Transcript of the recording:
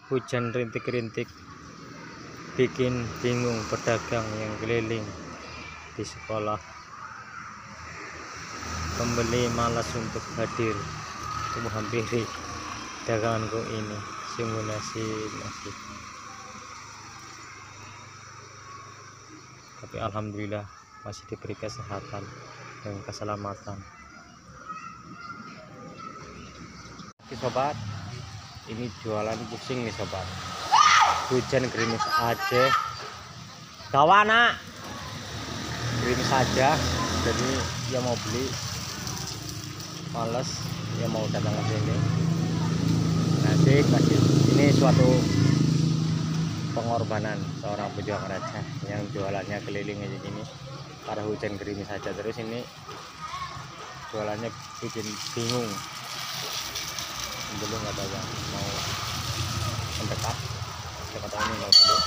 Hujan rintik-rintik bikin bingung pedagang yang keliling di sekolah. Pembeli malas untuk hadir untuk menghampiri daganganku ini. Sungguh nasib. Tapi alhamdulillah masih diberi kesehatan dan keselamatan. Oke sobat, ini jualan pusing nih sobat. Hujan gerimis aja, kawana gerimis aja. Jadi yang mau beli males, yang mau datang ke sini. Asik. Ini suatu pengorbanan seorang pejuang raja yang jualannya keliling aja gini karena hujan gerimis saja. Terus ini jualannya bikin bingung. Belum ada yang mau mendekat, siapa tahu ini mau beli.